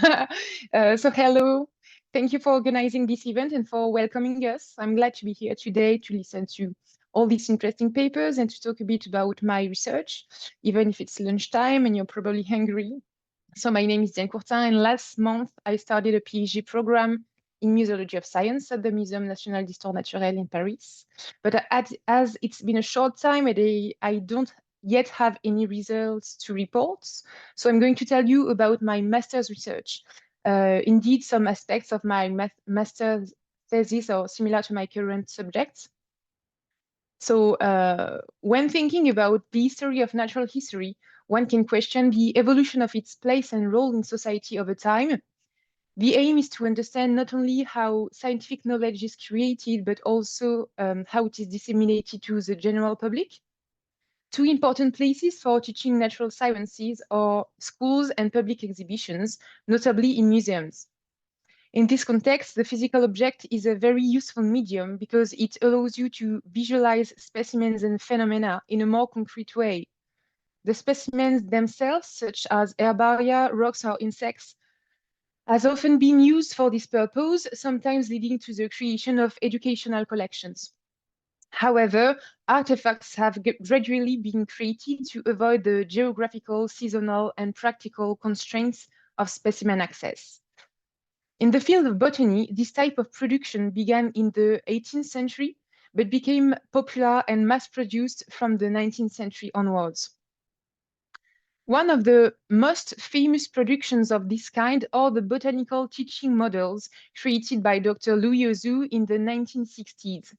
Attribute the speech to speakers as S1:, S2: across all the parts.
S1: So hello, thank you for organizing this event and for welcoming us. I'm glad to be here today to listen to all these interesting papers and to talk a bit about my research, even if it's lunchtime and you're probably hungry. So my name is Diane Courtin, and last month I started a PhD program in Museology of Science at the Muséum National d'Histoire Naturelle in Paris. But as it's been a short time, I don't yet have any results to report. So I'm going to tell you about my master's research. Indeed, some aspects of my master's thesis are similar to my current subject. So when thinking about the history of natural history, one can question the evolution of its place and role in society over time. The aim is to understand not only how scientific knowledge is created, but also how it is disseminated to the general public. Two important places for teaching natural sciences are schools and public exhibitions, notably in museums. In this context, the physical object is a very useful medium because it allows you to visualize specimens and phenomena in a more concrete way. The specimens themselves, such as herbaria, rocks, or insects, has often been used for this purpose, sometimes leading to the creation of educational collections. However, artifacts have gradually been created to avoid the geographical, seasonal, and practical constraints of specimen access. In the field of botany, this type of production began in the 18th century, but became popular and mass-produced from the 19th century onwards. One of the most famous productions of this kind are the botanical teaching models created by Dr. Louis Auzoux in the 1960s.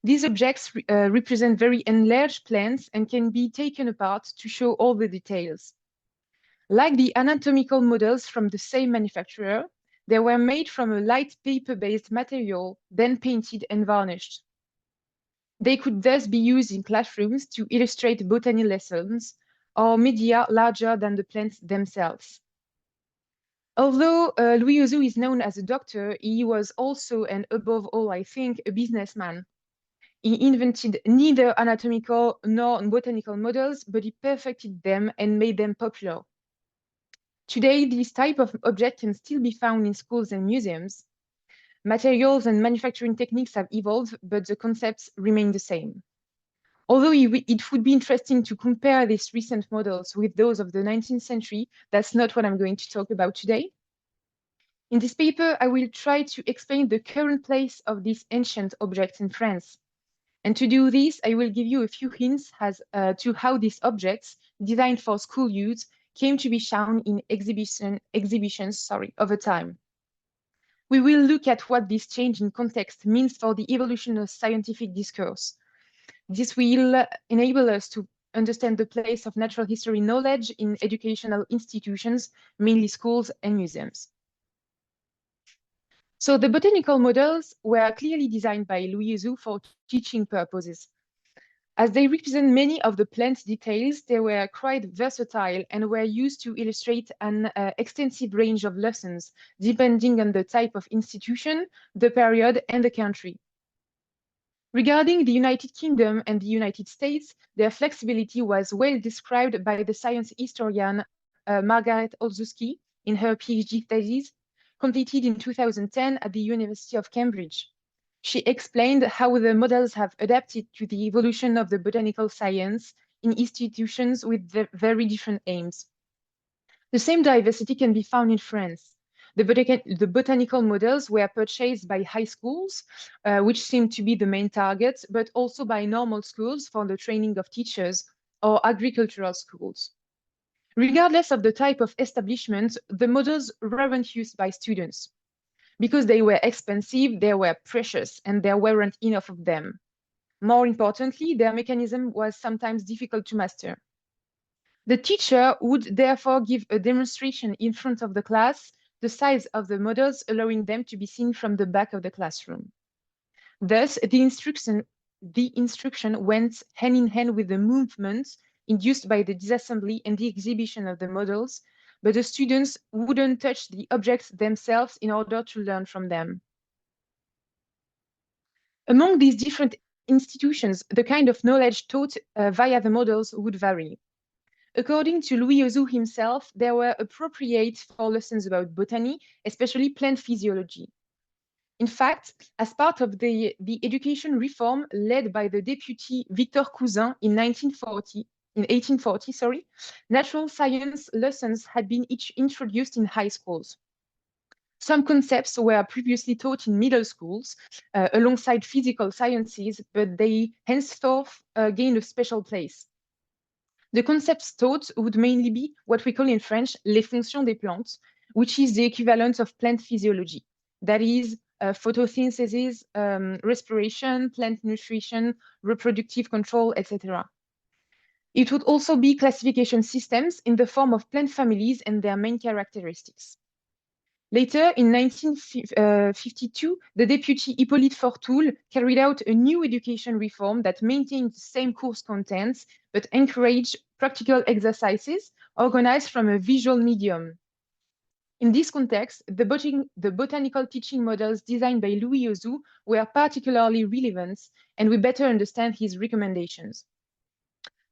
S1: These objects represent very enlarged plants and can be taken apart to show all the details. Like the anatomical models from the same manufacturer, they were made from a light paper-based material, then painted and varnished. They could thus be used in classrooms to illustrate botany lessons or media larger than the plants themselves. Although Louis Auzoux is known as a doctor, he was also, and above all, I think, a businessman. He invented neither anatomical nor botanical models, but he perfected them and made them popular. Today, this type of object can still be found in schools and museums. Materials and manufacturing techniques have evolved, but the concepts remain the same. Although it would be interesting to compare these recent models with those of the 19th century, that's not what I'm going to talk about today. In this paper, I will try to explain the current place of these ancient objects in France. And to do this, I will give you a few hints to how these objects, designed for school use, came to be shown in exhibitions over time. We will look at what this change in context means for the evolution of scientific discourse. This will enable us to understand the place of natural history knowledge in educational institutions, mainly schools and museums. So the botanical models were clearly designed by Louis Auzoux for teaching purposes. As they represent many of the plant details, they were quite versatile and were used to illustrate an extensive range of lessons, depending on the type of institution, the period, and the country. Regarding the United Kingdom and the United States, their flexibility was well described by the science historian Margaret Olszewski in her PhD thesis, completed in 2010 at the University of Cambridge. She explained how the models have adapted to the evolution of the botanical science in institutions with very different aims. The same diversity can be found in France. The botanical models were purchased by high schools, which seem to be the main target, but also by normal schools for the training of teachers or agricultural schools. Regardless of the type of establishment, the models weren't used by students. Because they were expensive, they were precious, and there weren't enough of them. More importantly, their mechanism was sometimes difficult to master. The teacher would therefore give a demonstration in front of the class, the size of the models allowing them to be seen from the back of the classroom. Thus, the instruction went hand in hand with the movements induced by the disassembly and the exhibition of the models, but the students wouldn't touch the objects themselves in order to learn from them. Among these different institutions, the kind of knowledge taught via the models would vary. According to Louis Auzoux himself, they were appropriate for lessons about botany, especially plant physiology. In fact, as part of the education reform led by the deputy Victor Cousin in 1840, natural science lessons had been each introduced in high schools. Some concepts were previously taught in middle schools alongside physical sciences, but they henceforth gained a special place. The concepts taught would mainly be what we call in French les fonctions des plantes, which is the equivalent of plant physiology. That is photosynthesis, respiration, plant nutrition, reproductive control, etc. It would also be classification systems in the form of plant families and their main characteristics. Later, in 1952, the deputy Hippolyte Fortoul carried out a new education reform that maintained the same course contents, but encouraged practical exercises organized from a visual medium. In this context, the botanical teaching models designed by Louis Auzoux were particularly relevant, and we better understand his recommendations.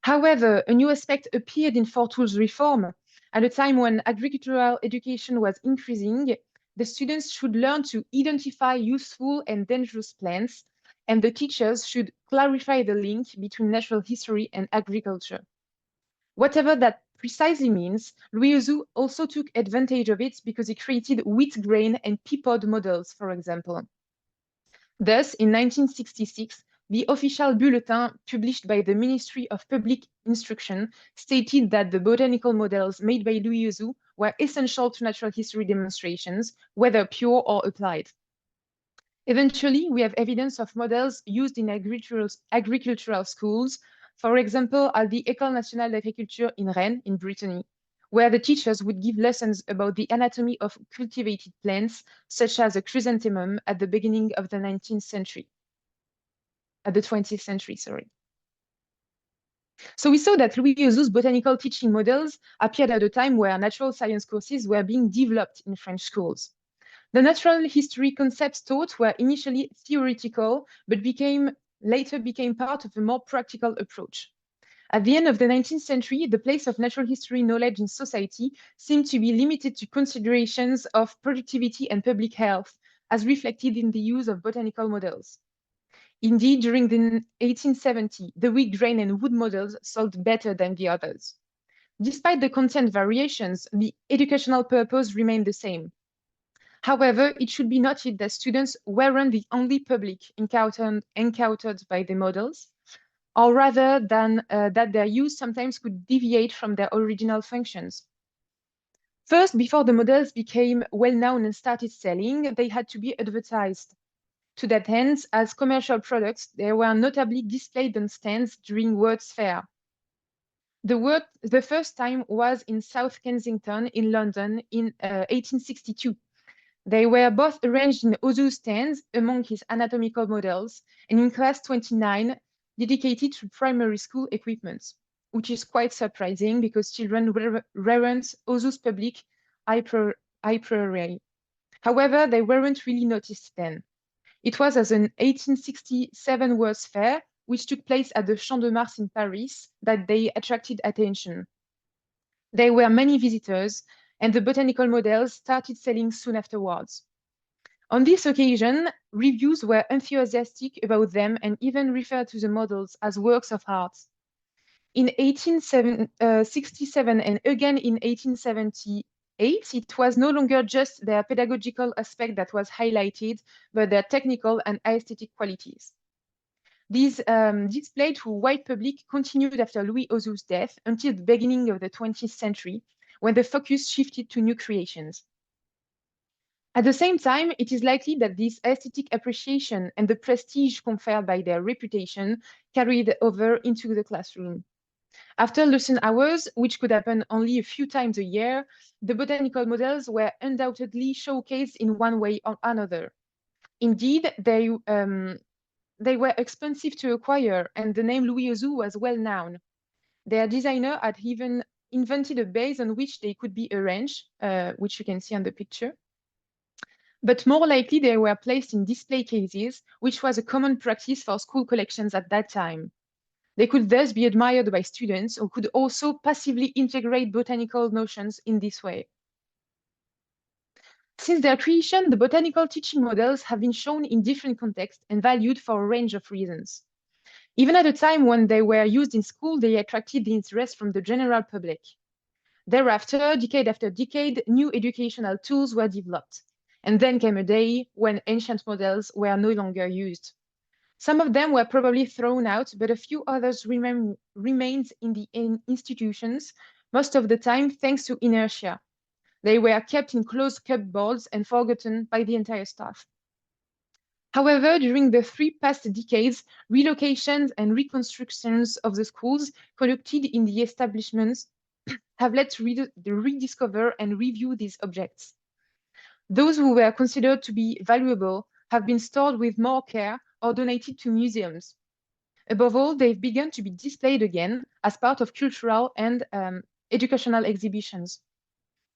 S1: However, a new aspect appeared in Fortoul's reform. At a time when agricultural education was increasing, the students should learn to identify useful and dangerous plants, and the teachers should clarify the link between natural history and agriculture. Whatever that precisely means, Louis Auzoux also took advantage of it because he created wheat grain and pea pod models, for example. Thus, in 1966, the official bulletin published by the Ministry of Public Instruction stated that the botanical models made by Louis Auzoux were essential to natural history demonstrations, whether pure or applied. Eventually, we have evidence of models used in agricultural schools, for example, at the École nationale d'agriculture in Rennes, in Brittany, where the teachers would give lessons about the anatomy of cultivated plants, such as a chrysanthemum at the beginning of the 20th century. So we saw that Louis Auzoux's botanical teaching models appeared at a time where natural science courses were being developed in French schools. The natural history concepts taught were initially theoretical, but later became part of a more practical approach. At the end of the 19th century, the place of natural history knowledge in society seemed to be limited to considerations of productivity and public health, as reflected in the use of botanical models. Indeed, during the 1870s, the wheat grain and wood models sold better than the others. Despite the content variations, the educational purpose remained the same. However, it should be noted that students weren't the only public encountered by the models, or rather than that their use sometimes could deviate from their original functions. First, before the models became well-known and started selling, they had to be advertised. To that end, as commercial products, they were notably displayed on stands during World's Fair. The first time was in South Kensington in London in 1862. They were both arranged in Auzoux stands among his anatomical models, and in class 29, dedicated to primary school equipment, which is quite surprising because children weren't Auzoux's public a priori. However, they weren't really noticed then. It was as an 1867 World's Fair, which took place at the Champ de Mars in Paris, that they attracted attention. There were many visitors, and the botanical models started selling soon afterwards. On this occasion, reviews were enthusiastic about them and even referred to the models as works of art. In 1867 and again in 1878, it was no longer just their pedagogical aspect that was highlighted, but their technical and aesthetic qualities. These display to wide public continued after Louis Auzoux's death until the beginning of the 20th century, when the focus shifted to new creations. At the same time, it is likely that this aesthetic appreciation and the prestige conferred by their reputation carried over into the classroom. After lesson hours, which could happen only a few times a year, the botanical models were undoubtedly showcased in one way or another. Indeed, they were expensive to acquire, and the name Louis Auzoux was well known. Their designer had even invented a base on which they could be arranged, which you can see on the picture. But more likely, they were placed in display cases, which was a common practice for school collections at that time. They could thus be admired by students who could also passively integrate botanical notions in this way. Since their creation, the botanical teaching models have been shown in different contexts and valued for a range of reasons. Even at a time when they were used in school, they attracted the interest from the general public. Thereafter, decade after decade, new educational tools were developed. And then came a day when ancient models were no longer used. Some of them were probably thrown out, but a few others remained in the institutions, most of the time thanks to inertia. They were kept in closed cupboards and forgotten by the entire staff. However, during the 3 past decades, relocations and reconstructions of the schools conducted in the establishments have led to rediscover and review these objects. Those who were considered to be valuable have been stored with more care or donated to museums. Above all, they've begun to be displayed again as part of cultural and educational exhibitions.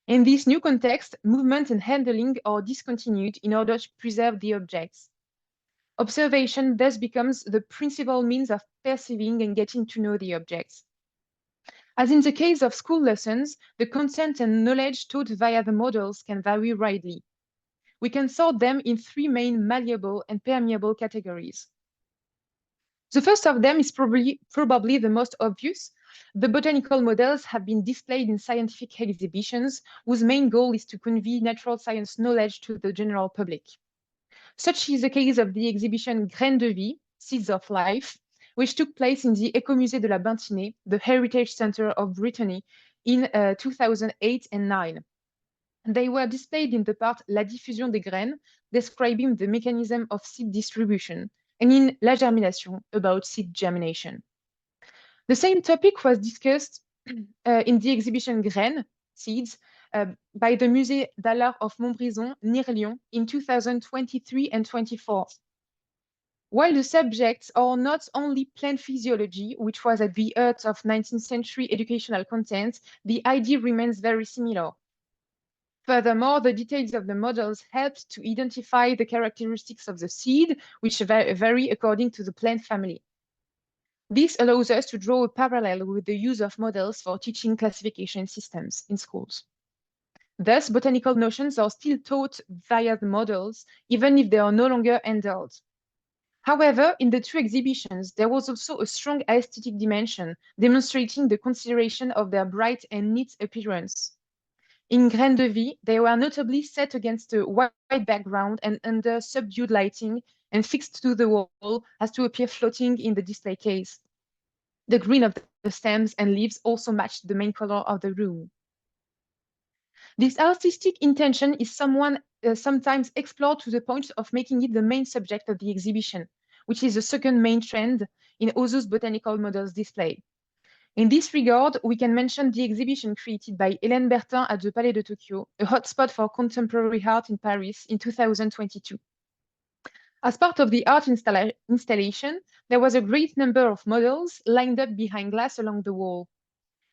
S1: In this new context, movement and handling are discontinued in order to preserve the objects. Observation thus becomes the principal means of perceiving and getting to know the objects. As in the case of school lessons, the content and knowledge taught via the models can vary widely. We can sort them in 3 main malleable and permeable categories. The first of them is probably the most obvious. The botanical models have been displayed in scientific exhibitions whose main goal is to convey natural science knowledge to the general public. Such is the case of the exhibition Graines de Vie, Seeds of Life, which took place in the Écomusée de la Bantinée, the Heritage Center of Brittany, in 2008 and 2009. They were displayed in the part La diffusion des graines, describing the mechanism of seed distribution, and in La germination, about seed germination. The same topic was discussed in the exhibition Graines, Seeds, by the Musée d'Art of Montbrison near Lyon in 2023 and 24. While the subjects are not only plant physiology, which was at the heart of 19th century educational content, the idea remains very similar. Furthermore, the details of the models helped to identify the characteristics of the seed, which vary according to the plant family. This allows us to draw a parallel with the use of models for teaching classification systems in schools. Thus, botanical notions are still taught via the models, even if they are no longer handled. However, in the 2 exhibitions, there was also a strong aesthetic dimension, demonstrating the consideration of their bright and neat appearance. In Graines de Vie, they were notably set against a white background and under subdued lighting and fixed to the wall as to appear floating in the display case. The green of the stems and leaves also matched the main color of the room. This artistic intention is sometimes explored to the point of making it the main subject of the exhibition, which is the second main trend in Auzoux's botanical models display. In this regard, we can mention the exhibition created by Hélène Bertin at the Palais de Tokyo, a hotspot for contemporary art in Paris in 2022. As part of the art installation, there was a great number of models lined up behind glass along the wall.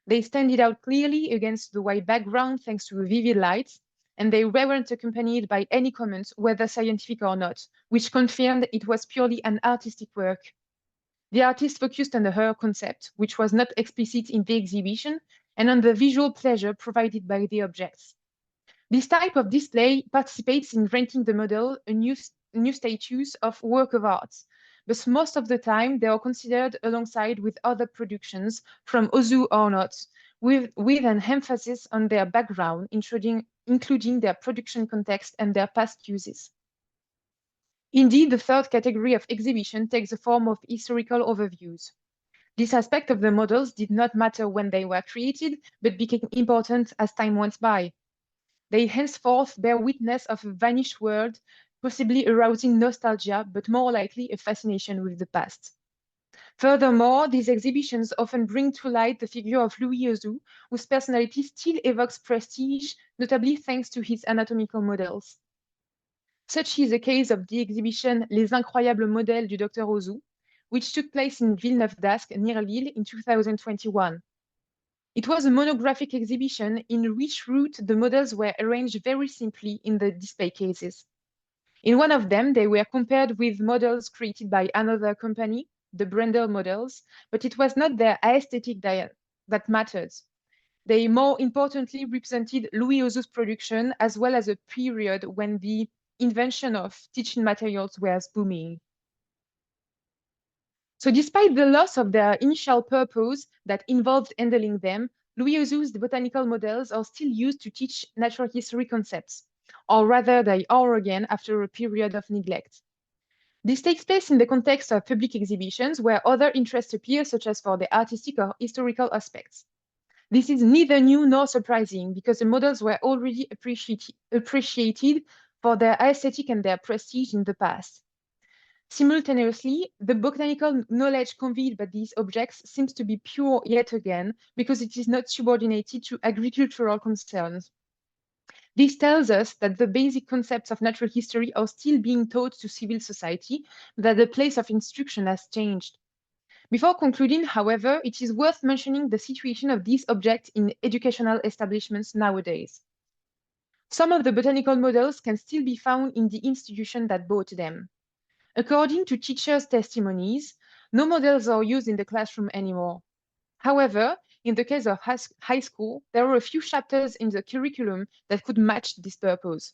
S1: They stood out clearly against the white background thanks to a vivid light, and they weren't accompanied by any comments, whether scientific or not, which confirmed it was purely an artistic work. The artist focused on her concept, which was not explicit in the exhibition, and on the visual pleasure provided by the objects. This type of display participates in granting the model a new status of work of art, but most of the time they are considered alongside with other productions, from Auzoux or not, with an emphasis on their background, including their production context and their past uses. Indeed, the third category of exhibition takes the form of historical overviews. This aspect of the models did not matter when they were created, but became important as time went by. They henceforth bear witness of a vanished world, possibly arousing nostalgia, but more likely a fascination with the past. Furthermore, these exhibitions often bring to light the figure of Louis Auzoux, whose personality still evokes prestige, notably thanks to his anatomical models. Such is the case of the exhibition Les Incroyables Modèles du Dr Auzoux, which took place in Villeneuve-d'Ascq near Lille in 2021. It was a monographic exhibition in which the models were arranged very simply in the display cases. In one of them, they were compared with models created by another company, the Brendel models, but it was not their aesthetic that mattered. They more importantly represented Louis Auzoux' production as well as a period when the invention of teaching materials was booming. So despite the loss of their initial purpose that involved handling them, Louis Auzoux' botanical models are still used to teach natural history concepts, or rather they are again after a period of neglect. This takes place in the context of public exhibitions where other interests appear, such as for the artistic or historical aspects. This is neither new nor surprising because the models were already appreciated for their aesthetic and their prestige in the past. Simultaneously, the botanical knowledge conveyed by these objects seems to be pure yet again because it is not subordinated to agricultural concerns. This tells us that the basic concepts of natural history are still being taught to civil society, but that the place of instruction has changed. Before concluding, however, it is worth mentioning the situation of these objects in educational establishments nowadays. Some of the botanical models can still be found in the institution that bought them. According to teachers' testimonies, no models are used in the classroom anymore. However, in the case of high school, there are a few chapters in the curriculum that could match this purpose.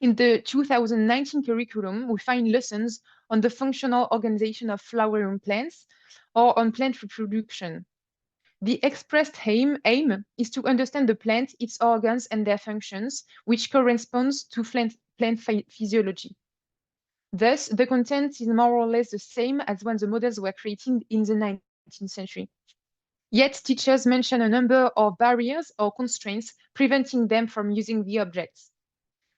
S1: In the 2019 curriculum, we find lessons on the functional organization of flowering plants or on plant reproduction. The expressed aim is to understand the plant, its organs, and their functions, which corresponds to plant physiology. Thus, the content is more or less the same as when the models were created in the 19th century. Yet, teachers mention a number of barriers or constraints preventing them from using the objects.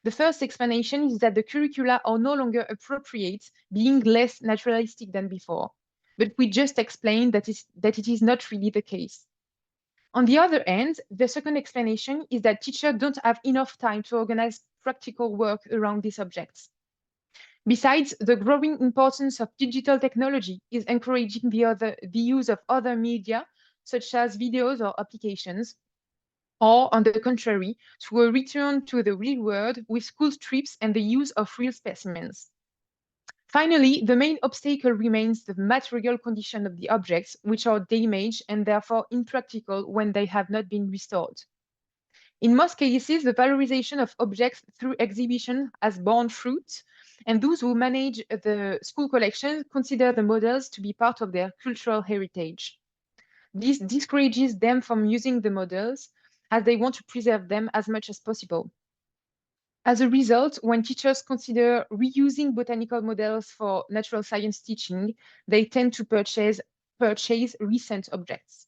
S1: The first explanation is that the curricula are no longer appropriate, being less naturalistic than before. But we just explained that it is not really the case. On the other hand, the second explanation is that teachers don't have enough time to organize practical work around these objects. Besides, the growing importance of digital technology is encouraging the use of other media, such as videos or applications, or on the contrary, to a return to the real world with school trips and the use of real specimens. Finally, the main obstacle remains the material condition of the objects, which are damaged and therefore impractical when they have not been restored. In most cases, the valorization of objects through exhibition has borne fruit, and those who manage the school collection consider the models to be part of their cultural heritage. This discourages them from using the models as they want to preserve them as much as possible. As a result, when teachers consider reusing botanical models for natural science teaching, they tend to purchase recent objects.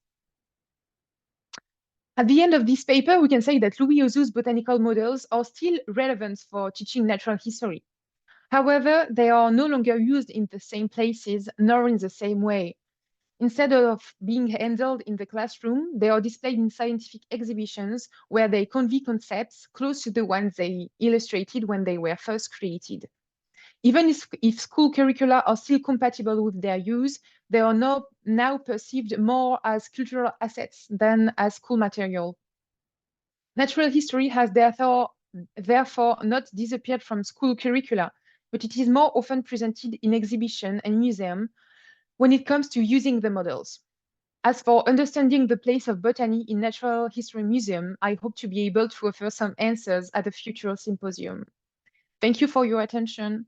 S1: At the end of this paper, we can say that Louis Auzoux' botanical models are still relevant for teaching natural history. However, they are no longer used in the same places nor in the same way. Instead of being handled in the classroom, they are displayed in scientific exhibitions where they convey concepts close to the ones they illustrated when they were first created. Even if school curricula are still compatible with their use, they are now perceived more as cultural assets than as school material. Natural history has therefore not disappeared from school curricula, but it is more often presented in exhibition and museum when it comes to using the models. As for understanding the place of botany in Natural History Museum, I hope to be able to offer some answers at a future symposium. Thank you for your attention.